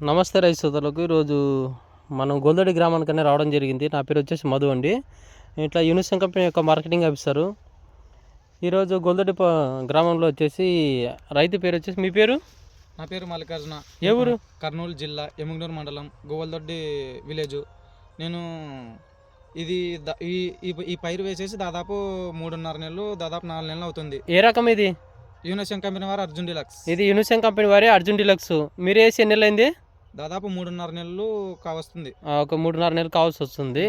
నమస్తే రైతు సోదరులకు. ఈరోజు మనం గొందడి గ్రామానికనే రావడం జరిగింది. నా పేరు వచ్చేసి మధు అండి. ఇట్లా యూనిసన్ కంపెనీ యొక్క మార్కెటింగ్ ఆఫీసరు. ఈరోజు గొందడి గ్రామంలో వచ్చేసి రైతు పేరు వచ్చేసి, మీ పేరు? నా పేరు మల్లికార్జున. ఏ ఊరు? కర్నూలు జిల్లా, ఎముగనూరు మండలం, గోవల్దొడ్డి విలేజ్. నేను ఇది ఈ పైరు వేసేసి దాదాపు 3.5 నెలలు, దాదాపు 4 నెలలు అవుతుంది. ఏ రకం ఇది? యూనిసన్ కంపెనీ వారి అర్జున్ డిలక్స్. ఇది యూనిసన్ కంపెనీ వారి అర్జున్ డిలక్స్. మీరు వేసి ఎన్ని నెలలు అయింది? దాదాపు 3.5 నెలలు కావస్తుంది. ఒక 3.5 నెలలు కావాల్సి వస్తుంది.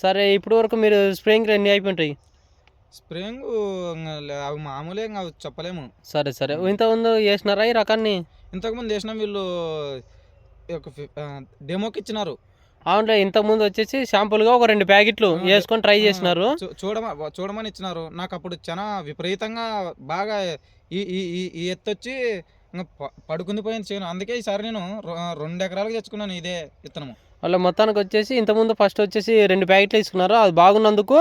సరే, ఇప్పటి వరకు మీరు స్ప్రేయింగ్ ఎన్ని అయిపోయింటాయి? స్ప్రేయింగ్ అవి మామూలే, చెప్పలేము. సరే, ఇంతకుముందు వేసినారా ఈ రకాన్ని? ఇంతకుముందు వేసినాం. వీళ్ళు డెమోకి ఇచ్చినారు. అవునులే, ఇంతకుముందు వచ్చేసి శాంపుల్గా ఒక 2 ప్యాకెట్లు వేసుకొని ట్రై చేసినారు. చూడమని ఇచ్చినారు. నాకు అప్పుడు చాలా విపరీతంగా బాగా ఈ ఎత్తు వచ్చి పడుకుంది పోయింది చేయను. అందుకే ఈసారి నేను 2 ఎకరాలకు తెచ్చుకున్నాను ఇదే విత్తనము. వాళ్ళ మొత్తానికి వచ్చేసి ఇంతకుముందు ఫస్ట్ వచ్చేసి 2 ప్యాకెట్లు తీసుకున్నారు. అది బాగున్నందుకు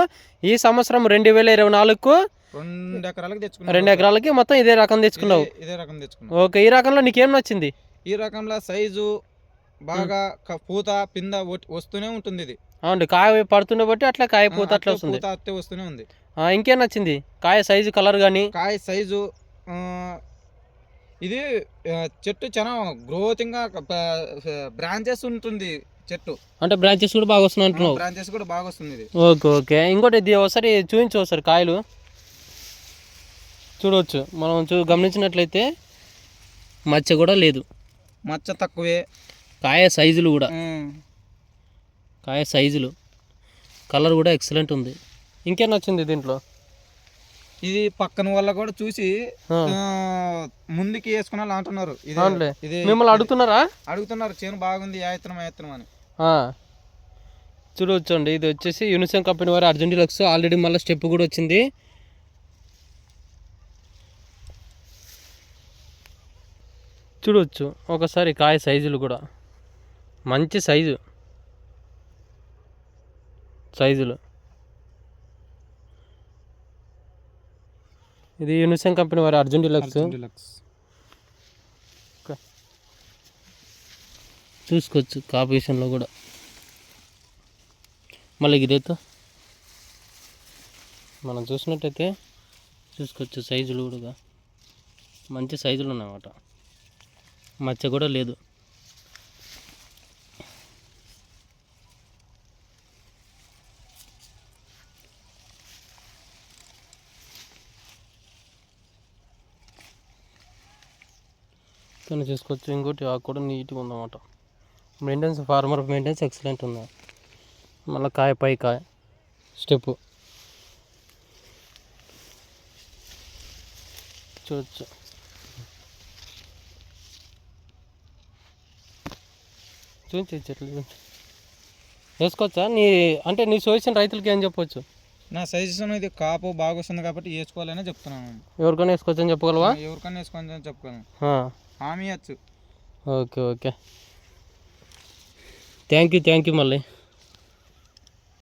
ఈ సంవత్సరం 2024కు 2 ఎకరాలకు తెచ్చుకున్నాను. 2 ఎకరాలకి మొత్తం ఇదే రకం తెచ్చుకున్నావు. ఇదే రకం తెచ్చుకున్నాను. ఓకే, ఈ రకంలో నీకేం నచ్చింది? ఈ రకంలో సైజు బాగా, పూత పింద వస్తూనే ఉంటుంది. ఇది అవును, కాయ పడుతుండే బట్టి అట్లా కాయ పూత అట్లా వస్తుంది. పూత వస్తూనే ఉంది. ఇంకేం నచ్చింది? కాయ సైజు, కలర్ కానీ? కాయ సైజు, ఇది చెట్టు చాలా గ్రోతింగ్ గా బ్రాంచెస్ ఉంటుంది చెట్టు. అంటే బ్రాంచెస్ కూడా బాగా వస్తున్నాయి అంటున్నావు? బ్రాంచెస్ కూడా బాగా వస్తుంది ఇది. ఓకే. ఇంకోటి ఇది ఒకసారి చూపించు, ఒకసారి కాయలు చూడవచ్చు. మనం గమనించినట్లయితే మచ్చ కూడా లేదు, మచ్చ తక్కువే. కాయ సైజులు కూడా, కలర్ కూడా ఎక్సలెంట్ ఉంది. ఇంకేం నచ్చింది దీంట్లో? ఇది పక్కన వాళ్ళ కూడా చూసి ముందుకి వేసుకున్నా అంటున్నారు. మిమ్మల్ని అడుగుతున్నారు చేను బాగుంది, ఆయత్నం అని. చూడవచ్చు అండి, ఇది వచ్చేసి యూనిసన్ కంపెనీ వారి అర్జున్ డిలక్స్. ఆల్రెడీ మళ్ళీ స్టెప్ కూడా వచ్చింది. చూడవచ్చు ఒకసారి కాయ సైజులు కూడా మంచి సైజులు. ఇది యూనిసన్ కంపెనీ వారి అర్జున్ డిలక్స్. చూసుకోవచ్చు కాంపిటీషన్లో కూడా. మళ్ళీ ఇదేతో మనం చూసినట్టయితే చూసుకోవచ్చు సైజులు కూడా మంచి సైజులు ఉన్నాయన్నమాట. మచ్చ కూడా లేదు. కానీ చూసుకోవచ్చు. ఇంకోటి ఆకు కూడా నీట్గా ఉందన్నమాట. మెయింటెనెన్స్, ఫార్మర్ మెయింటెనెన్స్ ఎక్సలెంట్ ఉంది. మళ్ళీ పై కాయ స్టెప్ చూడవచ్చు. చెట్లు వేసుకోవచ్చా? నీ చూసిన రైతులకి ఏం చెప్పవచ్చు? నా సజెషన్ ఇది కాపు బాగా వస్తుంది కాబట్టి వేసుకోవాలని చెప్తున్నాను. ఎవరికైనా వేసుకోవచ్చు అని చెప్పగలవా? ఎవరికైనా వేసుకోవచ్చు అని చెప్పగలను, హామీ ఇవ్వచ్చు. ఓకే. థ్యాంక్ యూ మళ్ళీ.